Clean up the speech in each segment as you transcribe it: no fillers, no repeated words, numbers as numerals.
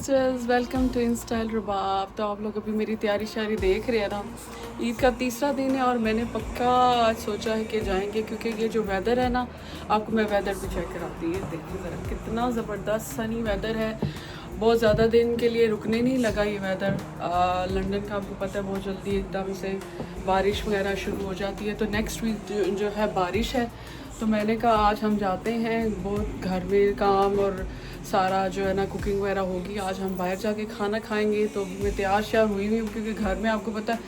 Sisters, welcome to in style Rubab. तो आप लोग अभी मेरी तैयारी शारी देख रहे हैं ना। ईद का तीसरा दिन है और मैंने पक्का आज सोचा है कि जाएंगे, क्योंकि ये जो वेदर है ना, आपको मैं वेदर भी चेक कराती है। देखिए ज़रा कितना ज़बरदस्त सनी वेदर है। बहुत ज़्यादा दिन के लिए रुकने नहीं लगा ये वेदर। लंदन का आपको पता है बहुत जल्दी एकदम से बारिश वगैरह शुरू हो जाती है। तो नेक्स्ट वीक जो है बारिश है। तो मैंने कहा आज हम जाते हैं, बहुत घर में काम और सारा जो है ना कुकिंग वगैरह होगी। आज हम बाहर जाके खाना खाएंगे। तो मैं तैयार श्यार हुई हूँ, क्योंकि घर में आपको पता है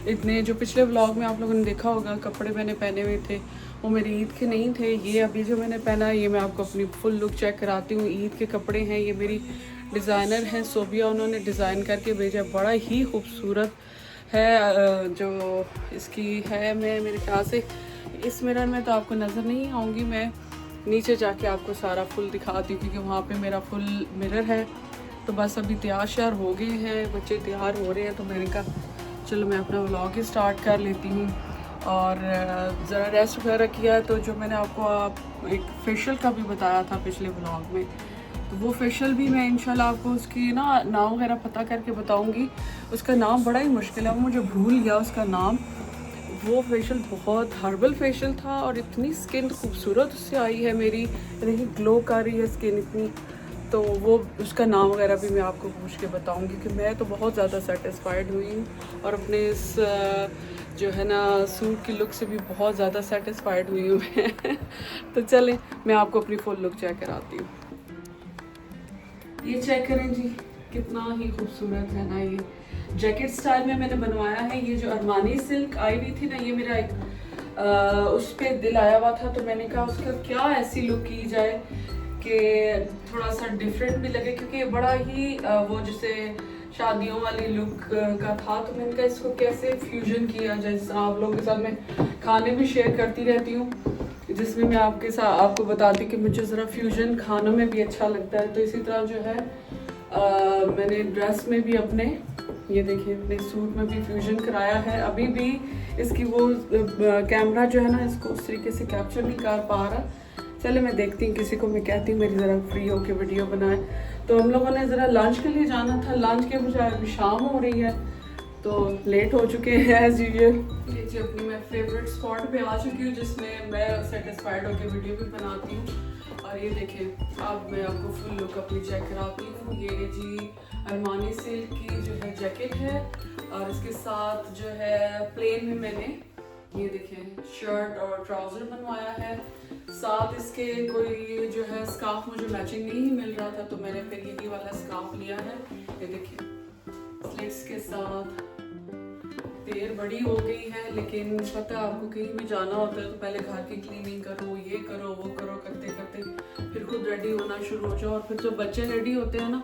इतने जो पिछले व्लॉग में आप लोगों ने देखा होगा कपड़े मैंने पहने हुए थे वो मेरी ईद के नहीं थे। ये अभी जो मैंने पहना है ये मैं आपको अपनी फुल लुक चेक कराती हूँ। ईद के कपड़े हैं, ये मेरी डिज़ाइनर हैं सोबिया, उन्होंने डिज़ाइन करके भेजा। बड़ा ही खूबसूरत है जो इसकी है। मैं मेरे ख्याल से इस मिरर में तो आपको नज़र नहीं आऊँगी, मैं नीचे जाके आपको सारा फुल दिखाती हूँ, क्योंकि वहाँ पे मेरा फुल मिरर है। तो बस अभी तैयार श्यार हो गए हैं, बच्चे तैयार हो रहे हैं। तो मैंने कहा चलो मैं अपना व्लॉग ही स्टार्ट कर लेती हूँ। और ज़रा रेस्ट वगैरह किया है। तो जो मैंने आपको एक फेशियल का भी बताया था पिछले व्लॉग में, तो वो फेशियल भी मैं इंशाल्लाह आपको उसकी ना नाम वगैरह पता करके बताऊँगी। उसका नाम बड़ा ही मुश्किल है, वो मुझे भूल गया उसका नाम। वो फेशियल बहुत हर्बल फेशियल था और इतनी स्किन खूबसूरत उससे आई है मेरी, देखिए ग्लो कर रही है स्किन इतनी। तो वो उसका नाम वगैरह भी मैं आपको पूछ के बताऊंगी, कि मैं तो बहुत ज़्यादा सेटिस्फाइड हुई हूँ और अपने इस जो है ना सूट की लुक से भी बहुत ज़्यादा सेटिस्फाइड हुई हूँ मैं। तो चलें मैं आपको अपनी फुल लुक चेक कराती हूँ। ये चेक करें जी, कितना ही खूबसूरत है ना। ये जैकेट स्टाइल में मैंने बनवाया है। ये जो अरमानी सिल्क आई हुई थी ना, ये मेरा एक उस पर दिल आया हुआ था। तो मैंने कहा उसका क्या ऐसी लुक की जाए कि थोड़ा सा डिफरेंट भी लगे, क्योंकि ये बड़ा ही वो जैसे शादियों वाली लुक का था। तो मैंने कहा इसको कैसे फ्यूजन किया जाए। जैसे आप लोगों के साथ मैं खाने भी शेयर करती रहती हूँ, जिसमें मैं आपको बताती कि मुझे ज़रा फ्यूजन खानों में भी अच्छा लगता है। तो इसी तरह जो है मैंने ड्रेस में भी अपने ये देखिए अपने सूट में भी फ्यूजन कराया है। अभी भी इसकी वो कैमरा जो है ना इसको उस तरीके से कैप्चर नहीं कर पा रहा। चले मैं देखती हूँ, किसी को मैं कहती हूँ मेरी ज़रा फ्री होके वीडियो बनाए। तो हम लोगों ने ज़रा लंच के लिए जाना था, लंच के बजाय अभी शाम हो रही है तो लेट हो चुके हैं एज यूजुअल। ये जी अपनी मैं फेवरेट स्पॉट पे आ चुकी हूँ, जिसमें मैं सेटिस्फाइड होकर वीडियो भी बनाती हूँ। और ये देखें अब मैं आपको फुल लुक अपनी चेक कराती हूँ। ये जी अरमानी सिल्क की जो है जैकेट है, और इसके साथ जो है प्लेन में मैंने ये देखें शर्ट और ट्राउज़र बनवाया है। साथ इसके कोई जो है स्कार्फ मुझे मैचिंग नहीं मिल रहा था, तो मैंने फिर ये वाला स्कार्फ लिया है। ये देखिए स्लिट्स के साथ। देर बड़ी हो गई है, लेकिन पता है आपको कहीं भी जाना होता है तो पहले घर की क्लीनिंग करो, ये करो वो करो, करते करते फिर खुद रेडी होना शुरू हो जाओ। और फिर जब बच्चे रेडी होते हैं ना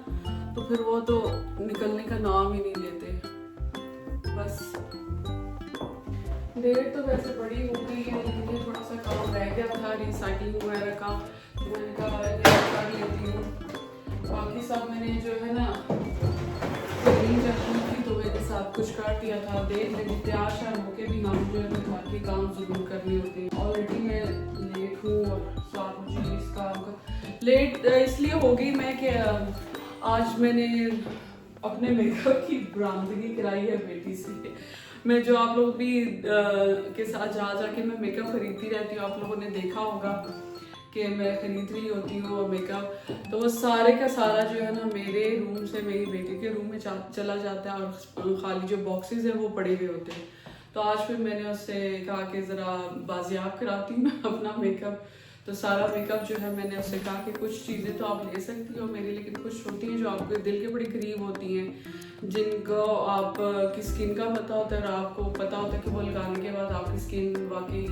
तो फिर वो तो निकलने का नाम ही नहीं लेते। बस देर तो वैसे बड़ी हो गई है, लेकिन थोड़ा सा काम रह गया था रिसाइकलिंग वगैरह का, तो मैंने कहा कर लेती हूँ। बाकी सब मैंने जो है ना तो मैंने सब कुछ कर दिया था। देर लगी तैयार शार होके भी हम जो है घर के काम जरूर करने होते हैं। ऑलरेडी मैं लेट हूँ और साथ मुझे इस काम का लेट इसलिए हो गई मैं कि आज मैंने अपने मेकअप की बरामदगी कराई है बेटी से। मैं जो आप लोग भी के साथ जा जाके मैं मेकअप खरीदती रहती हूँ, आप लोगों ने देखा होगा कि मैं खरीद रही होती हूँ मेकअप। तो वो सारे का सारा जो है ना मेरे रूम से मेरी बेटी के रूम में चला जाता है, और खाली जो बॉक्सेस हैं वो पड़े हुए होते हैं। तो आज फिर मैंने उससे कहा कि ज़रा बाजियाब कराती हूँ मैं अपना मेकअप। तो सारा मेकअप जो है मैंने उससे कहा कि कुछ चीज़ें तो आप ले सकती हो मेरी, लेकिन कुछ होती हैं जो आपके दिल के बड़ी करीब होती हैं, जिनको आप की स्किन का पता होता है और आपको पता होता है कि वो लगाने के बाद आपकी स्किन वाकई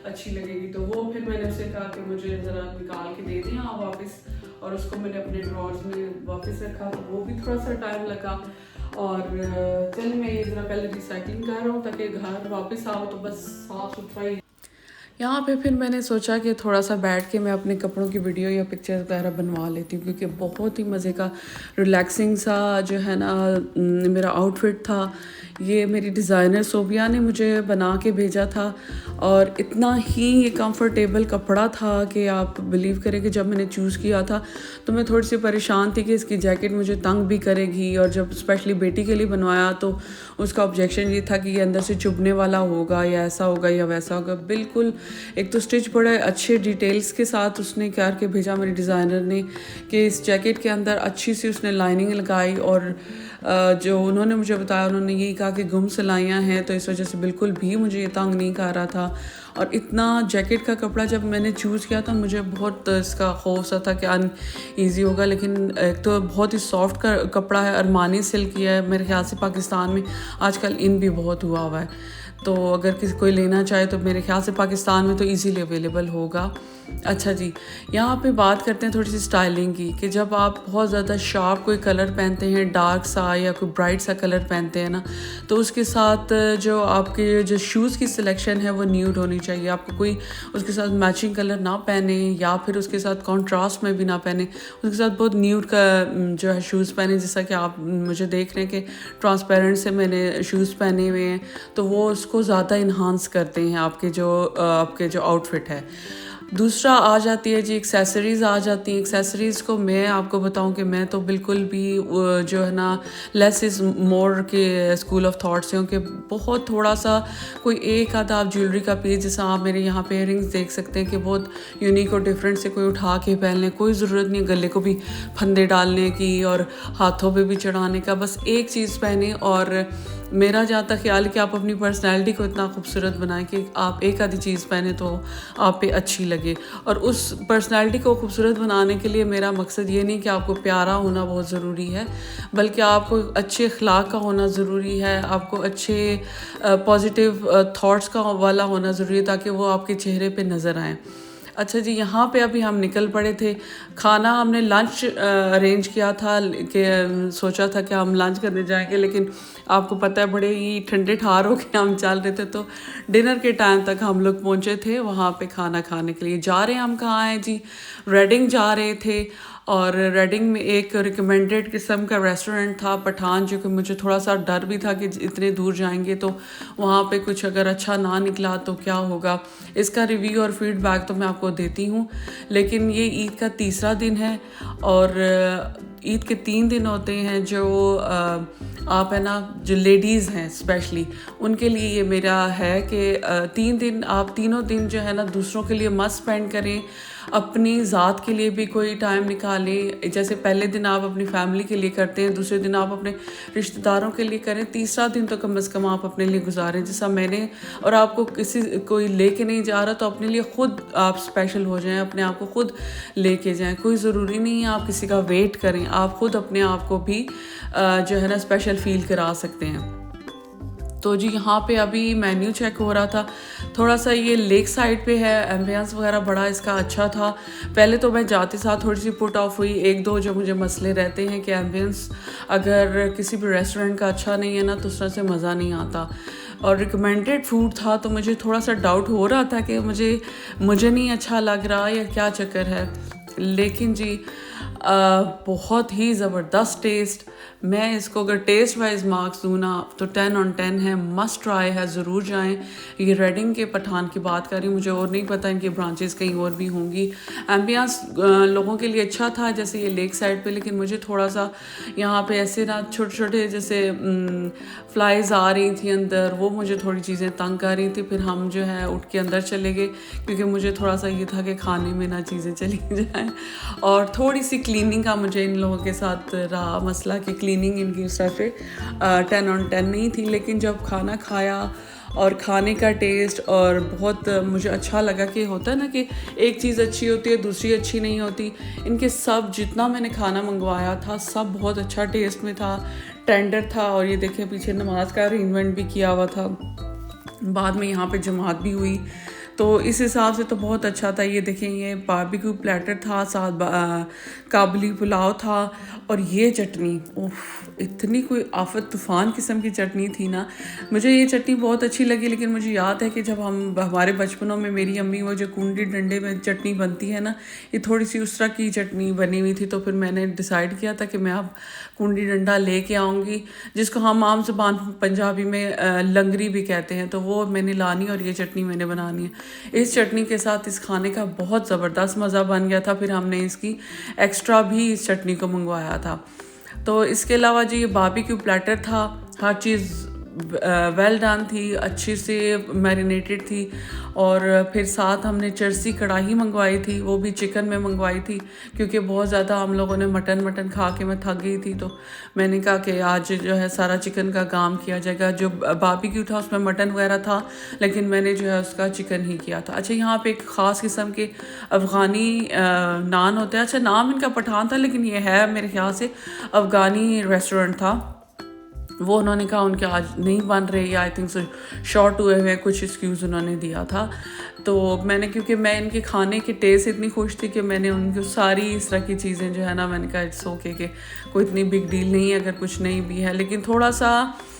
अच्छी लगेगी। तो वो फिर मैंने उससे कहा कि मुझे ज़रा निकाल के दे दें आप वापस, और उसको मैंने अपने ड्रॉर्स में वापस रखा। तो वो भी थोड़ा सा टाइम लगा। और चलिए मैं ये ज़रा पहले रिसाइकलिंग कर रहा हूँ ताकि घर वापस आओ तो बस साफ़ सुथरा ही। यहाँ पे फिर मैंने सोचा कि थोड़ा सा बैठ के मैं अपने कपड़ों की वीडियो या पिक्चर्स वगैरह बनवा लेती हूँ, क्योंकि बहुत ही मज़े का रिलैक्सिंग सा जो है ना मेरा आउटफिट था। ये मेरी डिज़ाइनर सोबिया ने मुझे बना के भेजा था, और इतना ही ये कंफर्टेबल कपड़ा था कि आप बिलीव करें कि जब मैंने चूज़ किया था तो मैं थोड़ी सी परेशान थी कि इसकी जैकेट मुझे तंग भी करेगी, और जब स्पेशली बेटी के लिए बनवाया तो उसका ऑब्जेक्शन ये था कि ये अंदर से चुभने वाला होगा या ऐसा होगा या वैसा होगा। बिल्कुल, एक तो स्टिच बड़े अच्छे डिटेल्स के साथ उसने करके भेजा मेरी डिज़ाइनर ने, कि इस जैकेट के अंदर अच्छी सी उसने लाइनिंग लगाई, और जो उन्होंने मुझे बताया उन्होंने यही कहा कि गुम सिलाइयाँ हैं, तो इस वजह से बिल्कुल भी मुझे ये तंग नहीं कर रहा था। और इतना जैकेट का कपड़ा जब मैंने चूज़ किया था मुझे बहुत इसका खौफ सा था कि ईजी होगा, लेकिन एक तो बहुत ही सॉफ्ट का कपड़ा है, अरमानी सिल्क है, मेरे ख्याल से पाकिस्तान में आजकल इन भी बहुत हुआ हुआ है, तो अगर किसी कोई लेना चाहे तो मेरे ख्याल से पाकिस्तान में तो इजीली अवेलेबल होगा। अच्छा जी, यहाँ पे बात करते हैं थोड़ी सी स्टाइलिंग की, कि जब आप बहुत ज़्यादा शार्प कोई कलर पहनते हैं, डार्क सा या कोई ब्राइट सा कलर पहनते हैं ना, तो उसके साथ जो आपके जो शूज़ की सिलेक्शन है वो न्यूड होनी चाहिए। आपको कोई उसके साथ मैचिंग कलर ना पहने, या फिर उसके साथ कॉन्ट्रास्ट में भी ना पहने, उसके साथ बहुत न्यूड का जो है शूज़ पहने। जैसा कि आप मुझे देख रहे हैं कि ट्रांसपेरेंट से मैंने शूज़ पहने हुए हैं, तो वो उसको ज़्यादा इन्हांस करते हैं आपके जो आउटफिट है। दूसरा आ जाती है जी एक्सेसरीज़ आ जाती हैं। एक्सेसरीज़ को मैं आपको बताऊं कि मैं तो बिल्कुल भी जो है ना लेस इज़ मोर के स्कूल ऑफ थॉट से हूँ, कि बहुत थोड़ा सा कोई एक आधा आप ज्वेलरी का पीस, जैसा आप मेरे यहाँ पे इयरिंग्स देख सकते हैं कि बहुत यूनिक और डिफरेंट से कोई उठा के पहन लें, कोई ज़रूरत नहीं गले को भी फंदे डालने की और हाथों पे भी चढ़ाने का, बस एक चीज़ पहने। और मेरा जहाँ तक ख्याल है कि आप अपनी पर्सनैलिटी को इतना खूबसूरत बनाएं कि आप एक आधी चीज़ पहने तो आप पे अच्छी लगे। और उस पर्सनैलिटी को खूबसूरत बनाने के लिए मेरा मकसद ये नहीं कि आपको प्यारा होना बहुत ज़रूरी है, बल्कि आपको अच्छे अखलाक का होना ज़रूरी है, आपको अच्छे पॉजिटिव थॉट्स का वाला होना ज़रूरी है, ताकि वो आपके चेहरे पे नज़र आएँ। अच्छा जी, यहाँ पे अभी हम निकल पड़े थे। खाना हमने लंच अरेंज किया था, कि सोचा था कि हम लंच करने जाएंगे, लेकिन आपको पता है बड़े ही ठंडे ठार होके हम चल रहे थे, तो डिनर के टाइम तक हम लोग पहुँचे थे वहाँ पे खाना खाने के लिए। जा रहे हैं हम कहाँ हैं जी, रेडिंग जा रहे थे, और रेडिंग में एक रिकमेंडेड किस्म का रेस्टोरेंट था पठान, जो कि मुझे थोड़ा सा डर भी था कि इतने दूर जाएंगे तो वहाँ पे कुछ अगर अच्छा ना निकला तो क्या होगा। इसका रिव्यू और फीडबैक तो मैं आपको देती हूँ। लेकिन ये ईद का तीसरा दिन है, और ईद के 3 दिन होते हैं जो आप है ना जो लेडीज़ हैं स्पेशली उनके लिए ये मेरा है कि 3 दिन आप तीनों दिन जो है ना दूसरों के लिए मस्त स्पेंड करें, अपनी ज़ात के लिए भी कोई टाइम निकालें। जैसे पहले दिन आप अपनी फैमिली के लिए करते हैं, दूसरे दिन आप अपने रिश्तेदारों के लिए करें, तीसरा दिन तो कम से कम आप अपने लिए गुजारें। जैसा मैंने, और आपको कोई लेके नहीं जा रहा तो अपने लिए ख़ुद आप स्पेशल हो जाएं, अपने आप को ख़ुद लेके जाएं। कोई ज़रूरी नहीं है आप किसी का वेट करें, आप ख़ुद अपने आप को भी जो है ना स्पेशल फील करा सकते हैं। तो जी यहाँ पे अभी मेन्यू चेक हो रहा था, थोड़ा सा ये लेक साइड पे है, एम्बियंस वगैरह बड़ा इसका अच्छा था। पहले तो मैं जाते साथ थोड़ी सी पुट ऑफ हुई, एक दो जो मुझे मसले रहते हैं कि एम्बियंस अगर किसी भी रेस्टोरेंट का अच्छा नहीं है ना तो उस तरह से मज़ा नहीं आता। और रिकमेंडेड फूड था तो मुझे थोड़ा सा डाउट हो रहा था कि मुझे नहीं अच्छा लग रहा या क्या चक्कर है, लेकिन जी बहुत ही ज़बरदस्त टेस्ट। मैं इसको अगर टेस्ट वाइज मार्क्स दूँ ना तो 10 on 10 है, मस्ट ट्राई है, ज़रूर जाएं। ये रेडिंग के पठान की बात कर रही हूँ, मुझे और नहीं पता इनकी ब्रांचेस कहीं और भी होंगी। एम्बियंस लोगों के लिए अच्छा था जैसे ये लेक साइड पे, लेकिन मुझे थोड़ा सा यहाँ पे ऐसे ना छोटे छोटे जैसे फ्लाइज आ रही थी अंदर, वो मुझे थोड़ी चीज़ें तंग कर रही थी। फिर हम जो है उठ के अंदर चले गए, क्योंकि मुझे थोड़ा सा ये था कि खाने में ना चीज़ें चली जाएँ। और थोड़ी सी क्लीनिंग का मुझे इन लोगों के साथ रहा मसला कि क्लीनिंग इनकी उस तरह से 10 on 10 नहीं थी। लेकिन जब खाना खाया और खाने का टेस्ट और बहुत मुझे अच्छा लगा कि होता है ना कि एक चीज़ अच्छी होती है दूसरी अच्छी नहीं होती। इनके सब जितना मैंने खाना मंगवाया था सब बहुत अच्छा टेस्ट में था, टेंडर था। और ये देखिए पीछे नमाज का अरेंजमेंट भी किया हुआ था, बाद में यहाँ पे जमात भी हुई। तो इस हिसाब से तो बहुत अच्छा था। ये देखें, ये बारबेक्यू प्लेटर था, साथ काबुली पुलाव था, और ये चटनी, उफ, इतनी कोई आफत तूफ़ान किस्म की चटनी थी ना। मुझे ये चटनी बहुत अच्छी लगी, लेकिन मुझे याद है कि जब हमारे बचपनों में मेरी अम्मी वो जो कुंडी डंडे में चटनी बनती है ना, ये थोड़ी सी उस तरह की चटनी बनी हुई थी। तो फिर मैंने डिसाइड किया था कि मैं अब कुंडी डंडा लेके आऊँगी, जिसको हम आम ज़बान पंजाबी में लंगरी भी कहते हैं। तो वो मैंने लानी और ये चटनी मैंने बनानी है। इस चटनी के साथ इस खाने का बहुत ज़बरदस्त मज़ा बन गया था। फिर हमने इसकी एक्स्ट्रा भी इस चटनी को मंगवाया था। तो इसके अलावा जी ये बारबेक्यू प्लेटर था, हर चीज़ वेल डन थी, अच्छी से मैरिनेटेड थी। और फिर साथ हमने चरसी कढ़ाई मंगवाई थी, वो भी चिकन में मंगवाई थी, क्योंकि बहुत ज़्यादा हम लोगों ने मटन खा के मैं थक गई थी। तो मैंने कहा कि आज जो है सारा चिकन का काम किया जाएगा। जो बारबेक्यू था उसमें मटन वगैरह था, लेकिन मैंने जो है उसका चिकन ही किया था। अच्छा, यहाँ पे एक ख़ास किस्म के अफ़गानी नान होते हैं। अच्छा, नाम इनका पठान था, लेकिन ये है मेरे ख्याल से अफ़गानी रेस्टोरेंट था। वो उन्होंने कहा उनके आज नहीं बन रहे, या आई थिंक सो शॉर्ट हुए हुए, कुछ एक्सक्यूज़ उन्होंने दिया था। तो मैंने, क्योंकि मैं इनके खाने के टेस्ट से इतनी खुश थी कि मैंने उनकी सारी इस तरह की चीज़ें जो है ना, मैंने कहा इट्स ओके कि कोई इतनी बिग डील नहीं है अगर कुछ नहीं भी है। लेकिन थोड़ा सा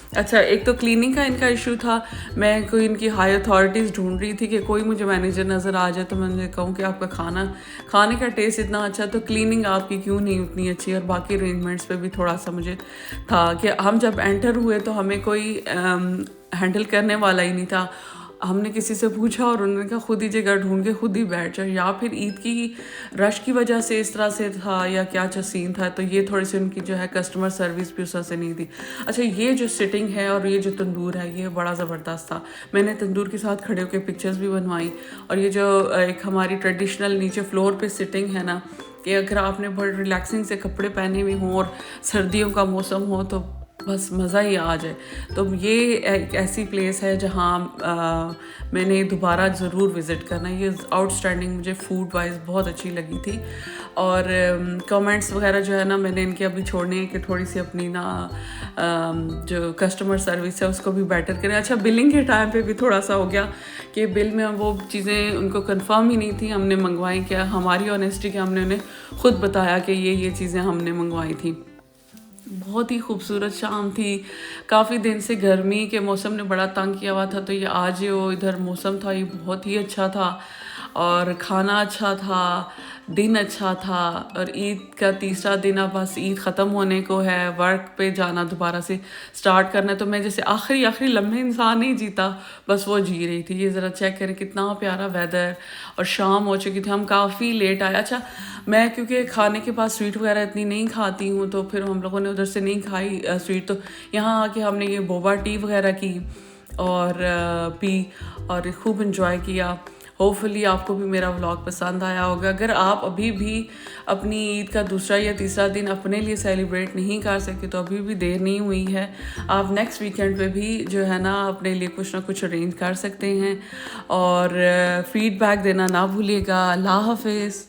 अच्छा, एक तो क्लीनिंग का इनका इशू था। मैं कोई इनकी हाई अथॉरिटीज़ ढूंढ रही थी कि कोई मुझे मैनेजर नज़र आ जाए तो मैं उनसे कहूँ कि आपका खाने का टेस्ट इतना अच्छा, तो क्लीनिंग आपकी क्यों नहीं उतनी अच्छी। और बाकी अरेंजमेंट्स पे भी थोड़ा सा मुझे था कि हम जब एंटर हुए तो हमें कोई हैंडल करने वाला ही नहीं था। हमने किसी से पूछा और उन्होंने कहा खुद ही जगह ढूंढ के खुद ही बैठ जाओ। या फिर ईद की रश की वजह से इस तरह से था, या क्या सीन था। तो ये थोड़ी सी उनकी जो है कस्टमर सर्विस भी उस तरह से नहीं थी। अच्छा, ये जो सिटिंग है और ये जो तंदूर है, ये बड़ा ज़बरदस्त था। मैंने तंदूर के साथ खड़े होकर पिक्चर्स भी बनवाई। और ये जो एक हमारी ट्रेडिशनल नीचे फ्लोर पे सिटिंग है ना, कि अगर आपने बड़े रिलैक्सिंग से कपड़े पहने हुए हों और सर्दियों का मौसम हो तो बस मज़ा ही आ जाए। तो ये एक ऐसी प्लेस है जहाँ मैंने दोबारा ज़रूर विज़िट करना। ये आउटस्टैंडिंग मुझे फूड वाइज बहुत अच्छी लगी थी। और कमेंट्स वगैरह जो है ना, मैंने इनके अभी छोड़ने हैं कि थोड़ी सी अपनी ना जो कस्टमर सर्विस है उसको भी बेटर करें। अच्छा, बिलिंग के टाइम पे भी थोड़ा सा हो गया कि बिल में वो चीज़ें उनको कंफर्म ही नहीं थी, हमने मंगवाई क्या। हमारी ऑनेस्टी कि हमने उन्हें ख़ुद बताया कि ये चीज़ें हमने मंगवाई थी। बहुत ही खूबसूरत शाम थी। काफ़ी दिन से गर्मी के मौसम ने बड़ा तंग किया हुआ था, तो ये आज जो इधर मौसम था ये बहुत ही अच्छा था, और खाना अच्छा था, दिन अच्छा था। और ईद का तीसरा दिन, अब बस ईद ख़त्म होने को है, वर्क पे जाना दोबारा से स्टार्ट करना है। तो मैं जैसे आखिरी लम्हे इंसान नहीं जीता, बस वो जी रही थी। ये ज़रा चेक करें कितना प्यारा वेदर, और शाम हो चुकी थी, हम काफ़ी लेट आए। अच्छा, मैं क्योंकि खाने के बाद स्वीट वगैरह इतनी नहीं खाती हूँ, तो फिर हम लोगों ने उधर से नहीं खाई स्वीट। तो यहाँ आके हमने ये बोबा टी वगैरह की और पी और खूब इन्जॉय किया। होपफुली आपको भी मेरा व्लॉग पसंद आया होगा। अगर आप अभी भी अपनी ईद का दूसरा या तीसरा दिन अपने लिए सेलिब्रेट नहीं कर सकते तो अभी भी देर नहीं हुई है। आप नेक्स्ट वीकेंड पे भी जो है ना अपने लिए कुछ ना कुछ अरेंज कर सकते हैं। और फीडबैक देना ना भूलिएगा। अल्लाह हाफिज़।